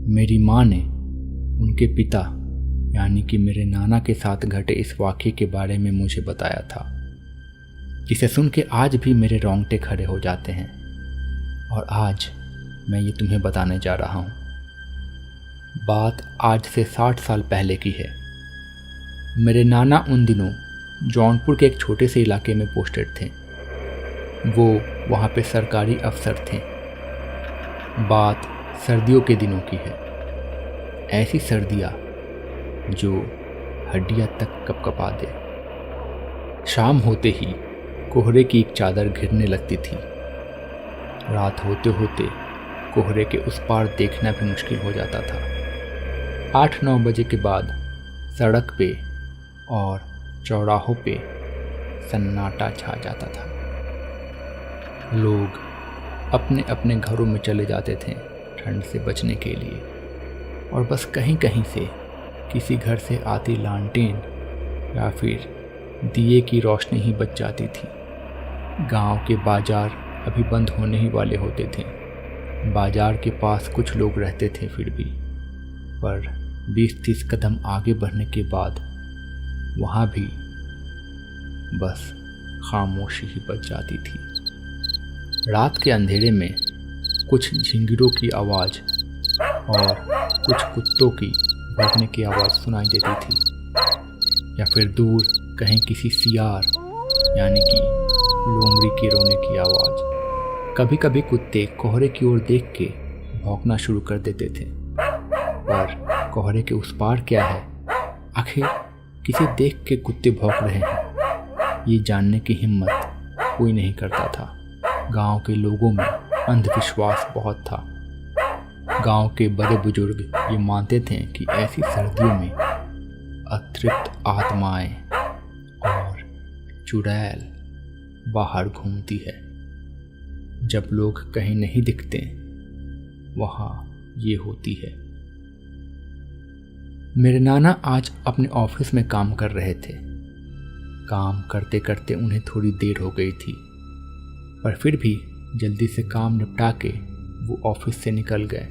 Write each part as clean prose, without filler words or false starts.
मेरी माँ ने उनके पिता यानी कि मेरे नाना के साथ घटे इस वाक़ये के बारे में मुझे बताया था, जिसे सुन के आज भी मेरे रोंगटे खड़े हो जाते हैं। और आज मैं ये तुम्हें बताने जा रहा हूँ। बात आज से 60 साल पहले की है। मेरे नाना उन दिनों जौनपुर के एक छोटे से इलाके में पोस्टेड थे। वो वहाँ पे सरकारी अफसर थे। बात सर्दियों के दिनों की है। ऐसी सर्दियाँ जो हड्डियाँ तक कपकपा दे। शाम होते ही कोहरे की एक चादर घिरने लगती थी। रात होते होते कोहरे के उस पार देखना भी मुश्किल हो जाता था। 8-9 बजे के बाद सड़क पे और चौराहों पे सन्नाटा छा जाता था। लोग अपने अपने घरों में चले जाते थे ठंड से बचने के लिए, और बस कहीं कहीं से किसी घर से आती लालटेन या फिर दिए की रोशनी ही बच जाती थी। गांव के बाजार अभी बंद होने ही वाले होते थे। बाजार के पास कुछ लोग रहते थे फिर भी, पर 20-30 कदम आगे बढ़ने के बाद वहाँ भी बस खामोशी ही बच जाती थी। रात के अंधेरे में कुछ झिंगुरों की आवाज़ और कुछ कुत्तों की भौंकने की आवाज़ सुनाई देती थी, या फिर दूर कहीं किसी सियार यानी कि लोमड़ी के रोने की आवाज़। कभी कभी कुत्ते कोहरे की ओर देख के भौंकना शुरू कर देते थे, पर कोहरे के उस पार क्या है, आखिर किसे देख के कुत्ते भौंक रहे हैं, ये जानने की हिम्मत कोई नहीं करता था। गांव के लोगों में अंधविश्वास बहुत था। गांव के बड़े बुजुर्ग ये मानते थे कि ऐसी सर्दियों में अतृप्त आत्माएं और चुड़ैल बाहर घूमती है। जब लोग कहीं नहीं दिखते, वहाँ ये होती है। मेरे नाना आज अपने ऑफिस में काम कर रहे थे। काम करते करते उन्हें थोड़ी देर हो गई थी, पर फिर भी जल्दी से काम निपटा के वो ऑफिस से निकल गए।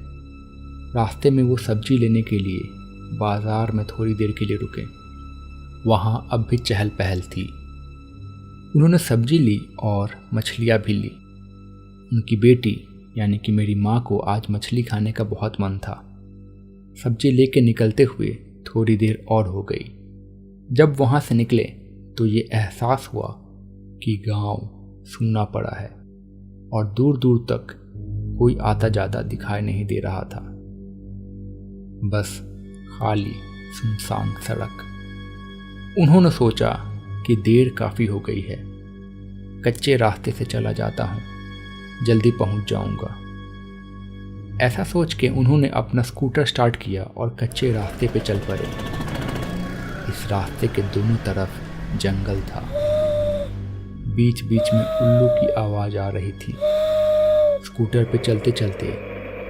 रास्ते में वो सब्जी लेने के लिए बाज़ार में थोड़ी देर के लिए रुके। वहाँ अब भी चहल पहल थी। उन्होंने सब्जी ली और मछलियाँ भी ली। उनकी बेटी यानी कि मेरी माँ को आज मछली खाने का बहुत मन था। सब्जी लेके निकलते हुए थोड़ी देर और हो गई। जब वहाँ से निकले तो ये एहसास हुआ कि गांव सूना पड़ा है और दूर दूर तक कोई आता जाता दिखाई नहीं दे रहा था। बस खाली सुनसान सड़क। उन्होंने सोचा कि देर काफ़ी हो गई है, कच्चे रास्ते से चला जाता हूँ, जल्दी पहुँच जाऊँगा। ऐसा सोच के उन्होंने अपना स्कूटर स्टार्ट किया और कच्चे रास्ते पे चल पड़े। इस रास्ते के दोनों तरफ जंगल था। बीच बीच में उल्लू की आवाज़ आ रही थी। स्कूटर पे चलते चलते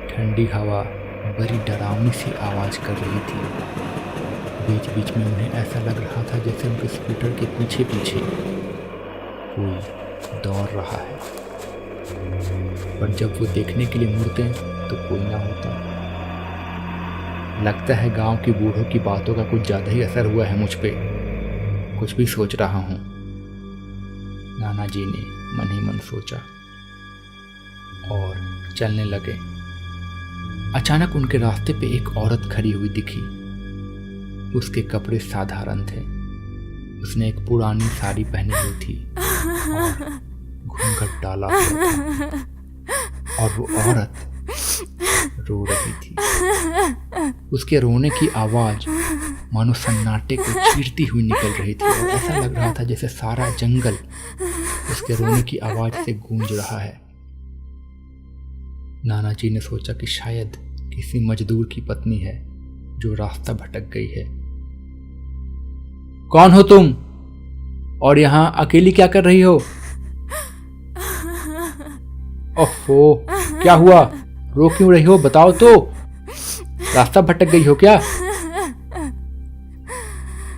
ठंडी हवा बड़ी डरावनी सी आवाज़ कर रही थी। बीच बीच में उन्हें ऐसा लग रहा था जैसे उनके स्कूटर के पीछे पीछे कोई दौड़ रहा है, पर जब वो देखने के लिए मुड़ते तो कोई ना होता। लगता है गांव के बूढ़ों की बातों का कुछ ज़्यादा ही असर हुआ है मुझ पे। कुछ भी सोच रहा हूँ, नाना जी ने मन ही मन सोचा और चलने लगे। अचानक उनके रास्ते पे एक औरत खड़ी हुई दिखी। उसके कपड़े साधारण थे। उसने एक पुरानी साड़ी पहनी हुई थी और घूंघट डाला हुआ था, और वो औरत रो रही थी। उसके रोने की आवाज मानो सन्नाटे को चीरती हुई निकल रही थी, और ऐसा लग रहा था जैसे सारा जंगल उसके रोने की आवाज से गूंज रहा है। नाना जी ने सोचा कि शायद किसी मजदूर की पत्नी है जो रास्ता भटक गई है। कौन हो तुम और यहाँ अकेली क्या कर रही हो? ओहो, क्या हुआ? रो क्यों रही हो? बताओ तो, रास्ता भटक गई हो क्या?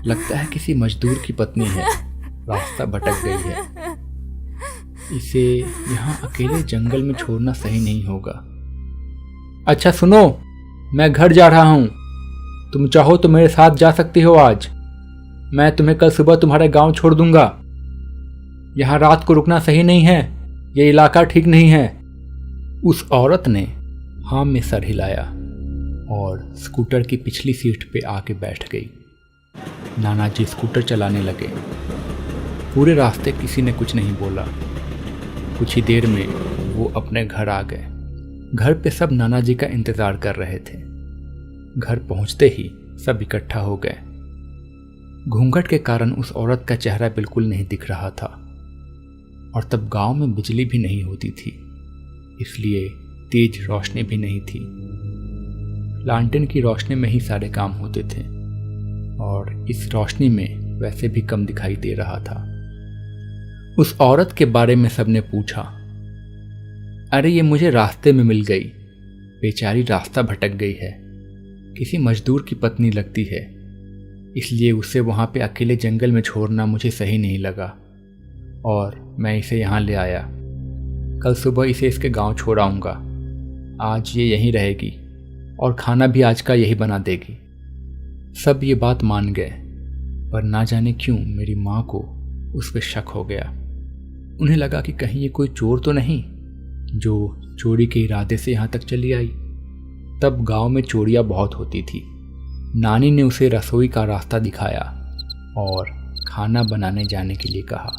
लगता है किसी मजदूर की पत्नी है, रास्ता भटक गई है। इसे यहाँ अकेले जंगल में छोड़ना सही नहीं होगा। अच्छा सुनो, मैं घर जा रहा हूँ। तुम चाहो तो मेरे साथ जा सकती हो आज। मैं तुम्हें कल सुबह तुम्हारे गांव छोड़ दूंगा। यहाँ रात को रुकना सही नहीं है, ये इलाका ठीक नहीं है। उस औरत ने हाँ में सर हिलाया और स्कूटर की पिछली सीट पे आके बैठ गई। नाना जी स्कूटर चलाने लगे। पूरे रास्ते किसी ने कुछ नहीं बोला। कुछ ही देर में वो अपने घर आ गए। घर पे सब नाना जी का इंतज़ार कर रहे थे। घर पहुंचते ही सब इकट्ठा हो गए। घूंघट के कारण उस औरत का चेहरा बिल्कुल नहीं दिख रहा था और तब गांव में बिजली भी नहीं होती थी, इसलिए तेज रोशनी भी नहीं थी। लालटेन की रोशनी में ही सारे काम होते थे और इस रोशनी में वैसे भी कम दिखाई दे रहा था। उस औरत के बारे में सबने पूछा। अरे ये मुझे रास्ते में मिल गई, बेचारी रास्ता भटक गई है, किसी मजदूर की पत्नी लगती है, इसलिए उसे वहाँ पे अकेले जंगल में छोड़ना मुझे सही नहीं लगा और मैं इसे यहाँ ले आया। कल सुबह इसे इसके गांव छोड़ आऊँगा। आज ये यहीं रहेगी और खाना भी आज का यही बना देगी। सब ये बात मान गए, पर ना जाने क्यों मेरी माँ को उस पर शक हो गया। उन्हें लगा कि कहीं ये कोई चोर तो नहीं जो चोरी के इरादे से यहाँ तक चली आई। तब गांव में चोरियाँ बहुत होती थी। नानी ने उसे रसोई का रास्ता दिखाया और खाना बनाने जाने के लिए कहा।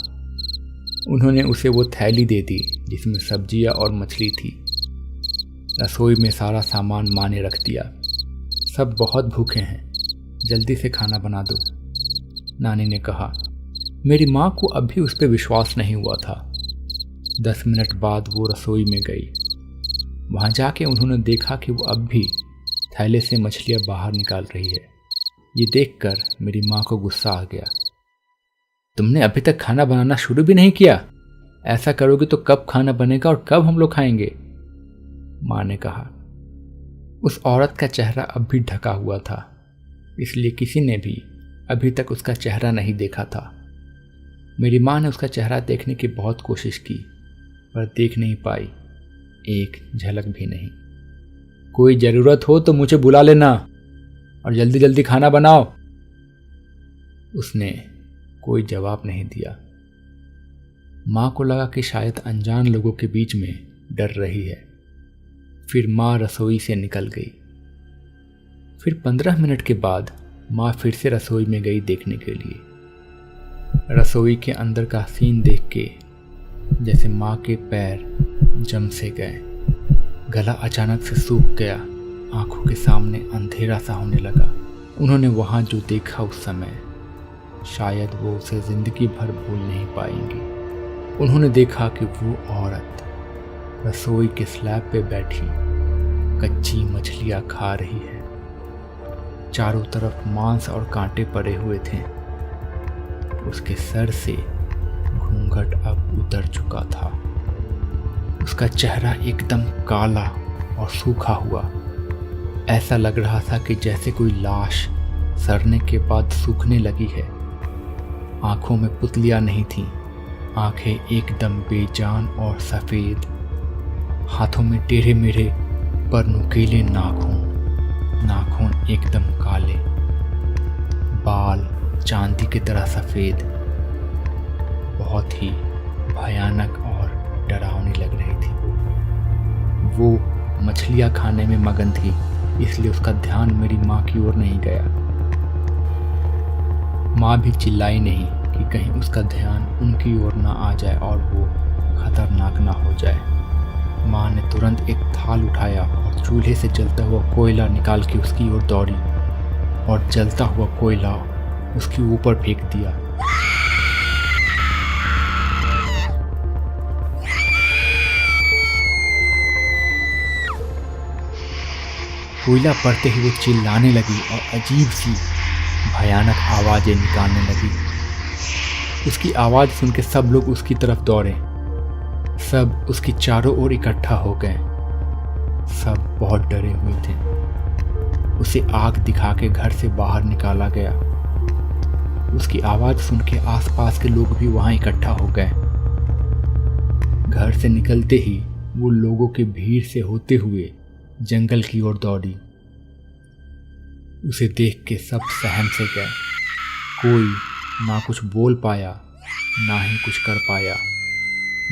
उन्होंने उसे वो थैली दे दी जिसमें सब्जियाँ और मछली थी। रसोई में सारा सामान माँ ने रख दिया। सब बहुत भूखे हैं, जल्दी से खाना बना दो, नानी ने कहा। मेरी माँ को अब भी उस पर विश्वास नहीं हुआ था। 10 मिनट बाद वो रसोई में गई। वहाँ जाके उन्होंने देखा कि वो अब भी थैले से मछलियाँ बाहर निकाल रही है। ये देखकर मेरी माँ को गुस्सा आ गया। तुमने अभी तक खाना बनाना शुरू भी नहीं किया? ऐसा करोगे तो कब खाना बनेगा और कब हम लोग खाएंगे? माँ ने कहा। उस औरत का चेहरा अब भी ढका हुआ था, इसलिए किसी ने भी अभी तक उसका चेहरा नहीं देखा था। मेरी माँ ने उसका चेहरा देखने की बहुत कोशिश की, पर देख नहीं पाई, एक झलक भी नहीं। कोई ज़रूरत हो तो मुझे बुला लेना और जल्दी जल्दी खाना बनाओ। उसने कोई जवाब नहीं दिया। माँ को लगा कि शायद अनजान लोगों के बीच में डर रही है। फिर माँ रसोई से निकल गई। फिर 15 मिनट के बाद माँ फिर से रसोई में गई देखने के लिए। रसोई के अंदर का सीन देख के जैसे माँ के पैर जम से गए। गला अचानक से सूख गया, आंखों के सामने अंधेरा सा होने लगा। उन्होंने वहाँ जो देखा उस समय, शायद वो उसे जिंदगी भर भूल नहीं पाएंगी। उन्होंने देखा कि वो औरत रसोई के स्लैब पे बैठी कच्ची मछलियाँ खा रही है। चारों तरफ मांस और कांटे पड़े हुए थे। उसके सर से घूंघट अब उतर चुका था। उसका चेहरा एकदम काला और सूखा हुआ। ऐसा लग रहा था कि जैसे कोई लाश सड़ने के बाद सूखने लगी है। आंखों में पुतलियां नहीं थीं, आंखें एकदम बेजान और सफ़ेद। हाथों में टेढ़े मेढ़े पर नुकीले नाखून एकदम काले, बाल चांदी की तरह सफ़ेद। बहुत ही भयानक और डरावनी लग रही थी। वो मछलियाँ खाने में मगन थी, इसलिए उसका ध्यान मेरी माँ की ओर नहीं गया। माँ भी चिल्लाई नहीं कि कहीं उसका ध्यान उनकी ओर ना आ जाए और वो खतरनाक ना हो जाए। माँ ने तुरंत एक थाल उठाया और चूल्हे से जलता हुआ कोयला निकाल के उसकी ओर दौड़ी और जलता हुआ कोयला उसके ऊपर फेंक दिया। कोयला पड़ते ही वो चिल्लाने लगी और अजीब सी भयानक आवाज़ें निकालने लगी। उसकी आवाज़ सुन के सब लोग उसकी तरफ दौड़े। सब उसकी चारों ओर इकट्ठा हो गए। सब बहुत डरे हुए थे। उसे आग दिखा के घर से बाहर निकाला गया। उसकी आवाज़ सुन के आसपास के लोग भी वहाँ इकट्ठा हो गए। घर से निकलते ही वो लोगों के भीड़ से होते हुए जंगल की ओर दौड़ी उसे देख के सब सहम से गए। कोई ना कुछ बोल पाया ना ही कुछ कर पाया।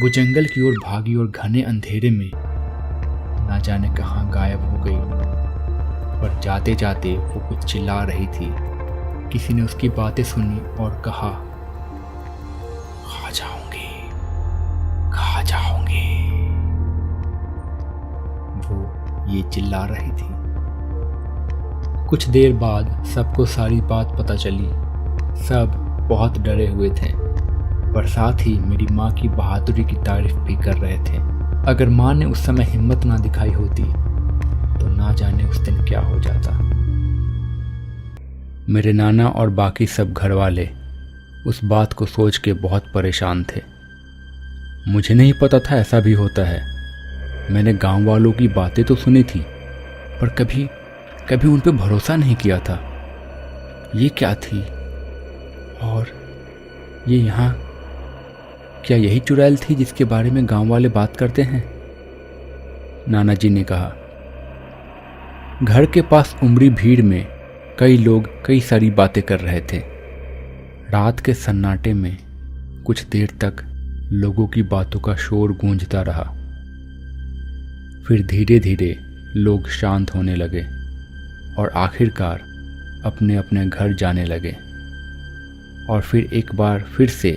वो जंगल की ओर भागी और घने अंधेरे में ना जाने कहाँ गायब हो गई। पर जाते जाते वो कुछ चिल्ला रही थी। किसी ने उसकी बातें सुनी और कहा, खा जाऊंगी, खा जाऊंगी। वो ये चिल्ला रही थी। कुछ देर बाद सबको सारी बात पता चली। सब बहुत डरे हुए थे, पर साथ ही मेरी माँ की बहादुरी की तारीफ भी कर रहे थे। अगर माँ ने उस समय हिम्मत ना दिखाई होती तो ना जाने उस दिन क्या हो जाता। मेरे नाना और बाकी सब घर वाले उस बात को सोच के बहुत परेशान थे। मुझे नहीं पता था ऐसा भी होता है। मैंने गांव वालों की बातें तो सुनी थी, पर कभी उन पे भरोसा नहीं किया था। ये क्या थी? और ये यहाँ क्या यही चुड़ैल थी जिसके बारे में गांव वाले बात करते हैं? नाना जी ने कहा। घर के पास उमड़ी भीड़ में कई लोग कई सारी बातें कर रहे थे। रात के सन्नाटे में कुछ देर तक लोगों की बातों का शोर गूंजता रहा। फिर धीरे धीरे लोग शांत होने लगे और आखिरकार अपने अपने घर जाने लगे। और फिर एक बार फिर से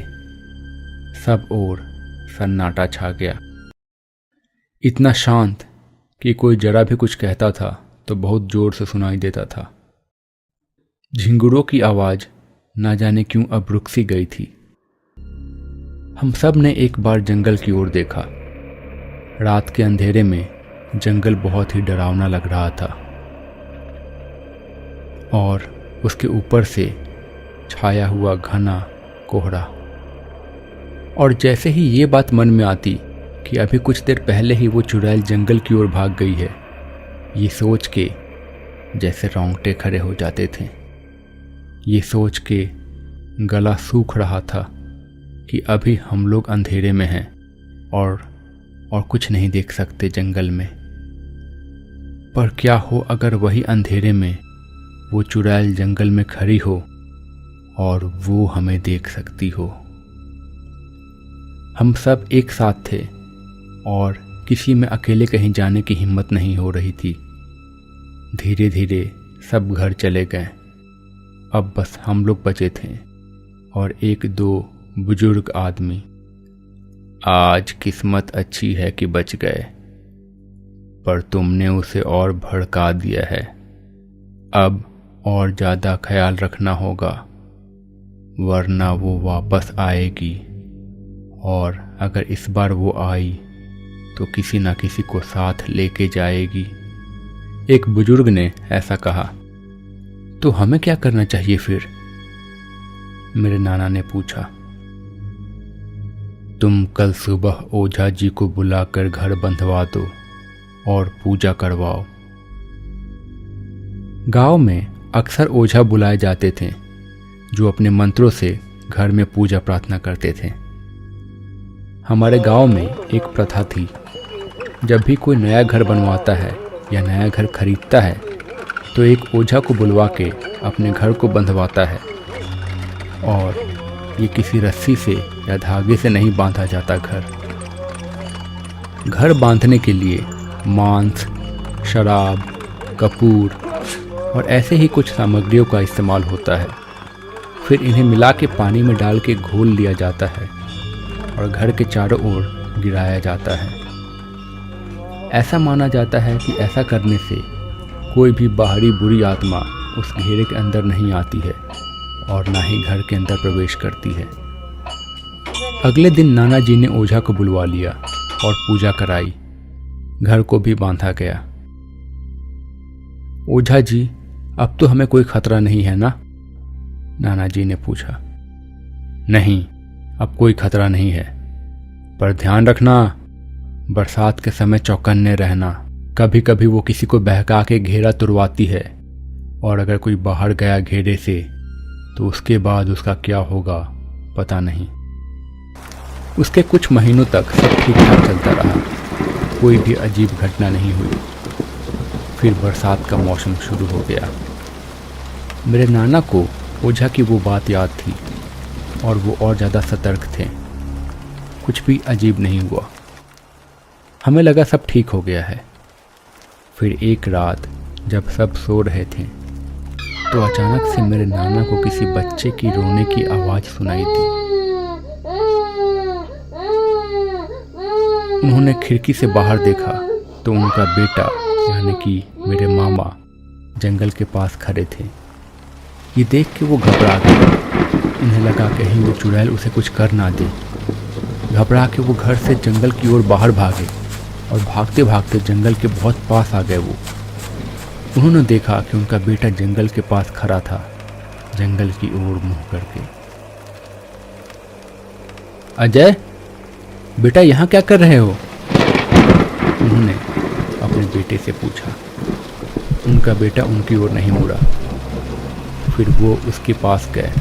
सब ओर सन्नाटा छा गया। इतना शांत कि कोई जरा भी कुछ कहता था तो बहुत जोर से सुनाई देता था। झिंगुरों की आवाज़ ना जाने क्यों अब रुक सी गई थी। हम सब ने एक बार जंगल की ओर देखा। रात के अंधेरे में जंगल बहुत ही डरावना लग रहा था और उसके ऊपर से छाया हुआ घना कोहरा। और जैसे ही ये बात मन में आती कि अभी कुछ देर पहले ही वो चुड़ैल जंगल की ओर भाग गई है, ये सोच के जैसे रोंगटे खड़े हो जाते थे। ये सोच के गला सूख रहा था कि अभी हम लोग अंधेरे में हैं और कुछ नहीं देख सकते जंगल में। पर क्या हो अगर वही अंधेरे में वो चुड़ैल जंगल में खड़ी हो और वो हमें देख सकती हो। हम सब एक साथ थे और किसी में अकेले कहीं जाने की हिम्मत नहीं हो रही थी। धीरे धीरे सब घर चले गए। अब बस हम लोग बचे थे और एक दो बुजुर्ग आदमी। आज किस्मत अच्छी है कि बच गए, पर तुमने उसे और भड़का दिया है। अब और ज़्यादा ख्याल रखना होगा, वरना वो वापस आएगी और अगर इस बार वो आई तो किसी न किसी को साथ लेके जाएगी। एक बुजुर्ग ने ऐसा कहा। तो हमें क्या करना चाहिए फिर? मेरे नाना ने पूछा। तुम कल सुबह ओझा जी को बुलाकर घर बंधवा दो और पूजा करवाओ। गांव में अक्सर ओझा बुलाए जाते थे जो अपने मंत्रों से घर में पूजा प्रार्थना करते थे। हमारे गांव में एक प्रथा थी, जब भी कोई नया घर बनवाता है या नया घर खरीदता है तो एक ओझा को बुलवा के अपने घर को बंधवाता है। और ये किसी रस्सी से या धागे से नहीं बांधा जाता। घर बांधने के लिए मांस, शराब, कपूर और ऐसे ही कुछ सामग्रियों का इस्तेमाल होता है। फिर इन्हें मिला के पानी में डाल के घोल लिया जाता है और घर के चारों ओर गिराया जाता है। ऐसा माना जाता है कि ऐसा करने से कोई भी बाहरी बुरी आत्मा उस घेरे के अंदर नहीं आती है और ना ही घर के अंदर प्रवेश करती है। अगले दिन नाना जी ने ओझा को बुलवा लिया और पूजा कराई। घर को भी बांधा गया। ओझा जी, अब तो हमें कोई खतरा नहीं है ना? नाना जी ने पूछा। नहीं, अब कोई खतरा नहीं है, पर ध्यान रखना, बरसात के समय चौकन्ने रहना। कभी कभी वो किसी को बहका के घेरा तुड़वाती है और अगर कोई बाहर गया घेरे से तो उसके बाद उसका क्या होगा पता नहीं। उसके कुछ महीनों तक सब ठीक ठाक चलता रहा, कोई भी अजीब घटना नहीं हुई। फिर बरसात का मौसम शुरू हो गया मेरे नाना को ओझा की वो बात याद थी और वो और ज़्यादा सतर्क थे। कुछ भी अजीब नहीं हुआ। हमें लगा सब ठीक हो गया है। फिर एक रात जब सब सो रहे थे तो अचानक से मेरे नाना को किसी बच्चे की रोने की आवाज़ सुनाई दी। उन्होंने खिड़की से बाहर देखा तो उनका बेटा यानी कि मेरे मामा जंगल के पास खड़े थे। ये देख के वो घबरा गए। उन्हें लगा कहीं वो चुड़ैल उसे कुछ कर ना दे। घबरा के वो घर से जंगल की ओर बाहर भागे और भागते भागते जंगल के बहुत पास आ गए। वो उन्होंने देखा कि उनका बेटा जंगल के पास खड़ा था, जंगल की ओर मुंह करके। अजय, बेटा यहाँ क्या कर रहे हो? उन्होंने अपने बेटे से पूछा। उनका बेटा उनकी ओर नहीं मुड़ा। फिर वो उसके पास गए।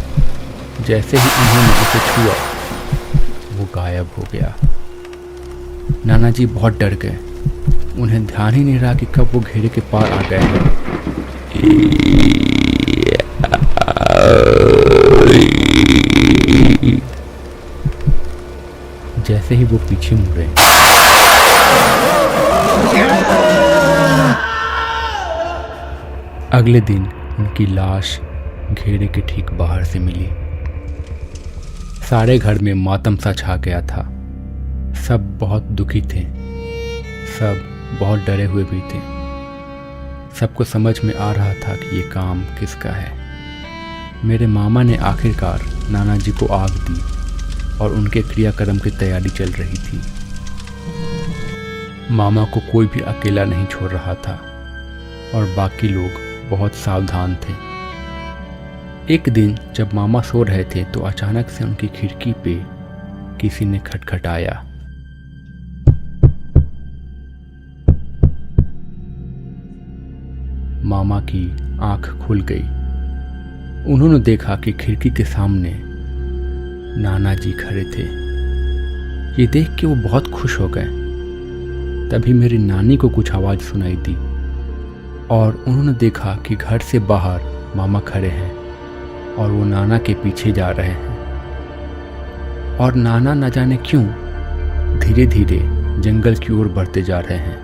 जैसे ही उन्होंने उसे छुआ वो गायब हो गया। नाना जी बहुत डर गए। उन्हें ध्यान ही नहीं रहा कि कब वो घेरे के पार आ गए हैं। जैसे ही वो पीछे मुड़े अगले दिन उनकी लाश घेरे के ठीक बाहर से मिली। सारे घर में मातम सा छा गया था। सब बहुत दुखी थे, सब बहुत डरे हुए भी थे। सबको समझ में आ रहा था कि ये काम किसका है। मेरे मामा ने आखिरकार नाना जी को आग दी और उनके क्रियाक्रम की तैयारी चल रही थी। मामा को कोई भी अकेला नहीं छोड़ रहा था और बाकी लोग बहुत सावधान थे। एक दिन जब मामा सो रहे थे तो अचानक से उनकी खिड़की पे किसी ने खटखटाया। मामा की आंख खुल गई। उन्होंने देखा कि खिड़की के सामने नाना जी खड़े थे। ये देख के वो बहुत खुश हो गए। तभी मेरी नानी को कुछ आवाज़ सुनाई दी और उन्होंने देखा कि घर से बाहर मामा खड़े हैं और वो नाना के पीछे जा रहे हैं। और नाना न जाने क्यों धीरे धीरे जंगल की ओर बढ़ते जा रहे हैं।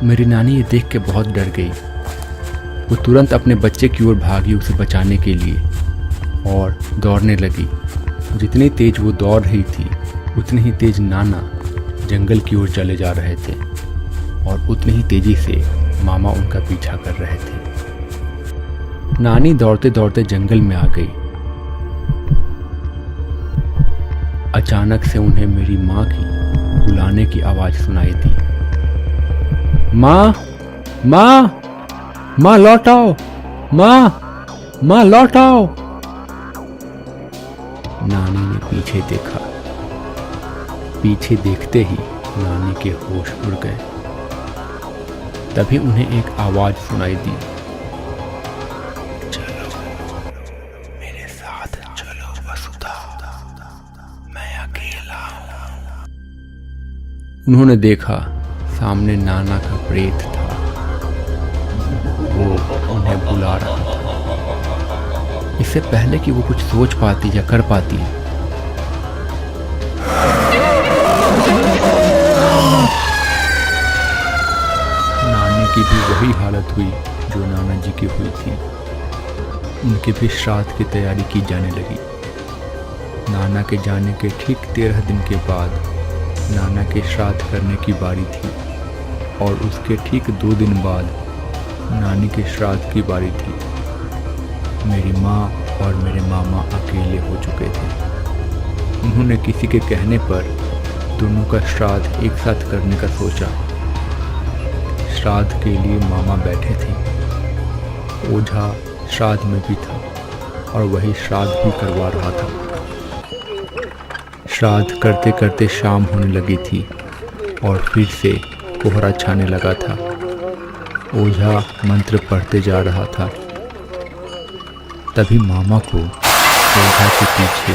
मेरी नानी ये देख के बहुत डर गई। वो तुरंत अपने बच्चे की ओर भागी उसे बचाने के लिए और दौड़ने लगी। जितनी तेज वो दौड़ रही थी उतनी ही तेज नाना जंगल की ओर चले जा रहे थे और उतनी ही तेजी से मामा उनका पीछा कर रहे थे। नानी दौड़ते दौड़ते जंगल में आ गई। अचानक से उन्हें मेरी माँ की बुलाने की आवाज़ सुनाई दी। माँ, माँ, माँ लौट आओ, माँ, माँ लौट आओ। नानी ने पीछे देखा। पीछे देखते ही नानी के होश उड़ गए। तभी उन्हें एक आवाज सुनाई दी, चलो मेरे साथ चलो वसुधा, मैं अकेला हूं। उन्होंने देखा सामने नाना का प्रेत था। वो उन्हें बुला रहा था। इससे पहले कि वो कुछ सोच पाती या कर पाती, नानी की भी वही हालत हुई जो नाना जी की हुई थी। उनके भी श्राद्ध की तैयारी की जाने लगी। नाना के जाने के ठीक 13 दिन के बाद नाना के श्राद्ध करने की बारी थी और उसके ठीक 2 दिन बाद नानी के श्राद्ध की बारी थी। मेरी माँ और मेरे मामा अकेले हो चुके थे। उन्होंने किसी के कहने पर दोनों का श्राद्ध एक साथ करने का सोचा। श्राद्ध के लिए मामा बैठे थे। ओझा श्राद्ध में भी था और वही श्राद्ध भी करवा रहा था। श्राद्ध करते करते शाम होने लगी थी और फिर से कोहरा छाने लगा था। ओझा मंत्र पढ़ते जा रहा था। तभी मामा को ओझा के पीछे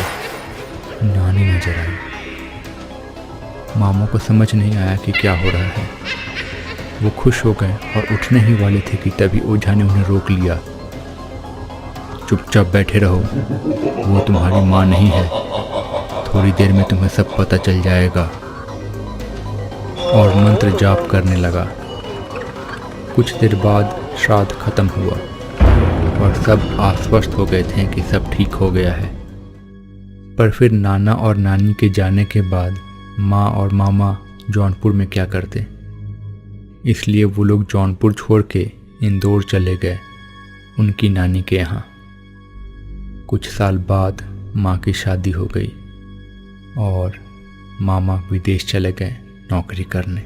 नानी नजर आई। मामा को समझ नहीं आया कि क्या हो रहा है। वो खुश हो गए और उठने ही वाले थे कि तभी ओझा ने उन्हें रोक लिया चुपचाप बैठे रहो, वो तुम्हारी माँ नहीं है, थोड़ी देर में तुम्हें सब पता चल जाएगा। और मंत्र जाप करने लगा। कुछ देर बाद श्राद्ध खत्म हुआ और सब आश्वस्त हो गए थे कि सब ठीक हो गया है। पर फिर नाना और नानी के जाने के बाद माँ और मामा जौनपुर में क्या करते, इसलिए वो लोग जौनपुर छोड़ के इंदौर चले गए उनकी नानी के यहाँ। कुछ साल बाद माँ की शादी हो गई और मामा विदेश चले गए नौकरी करने।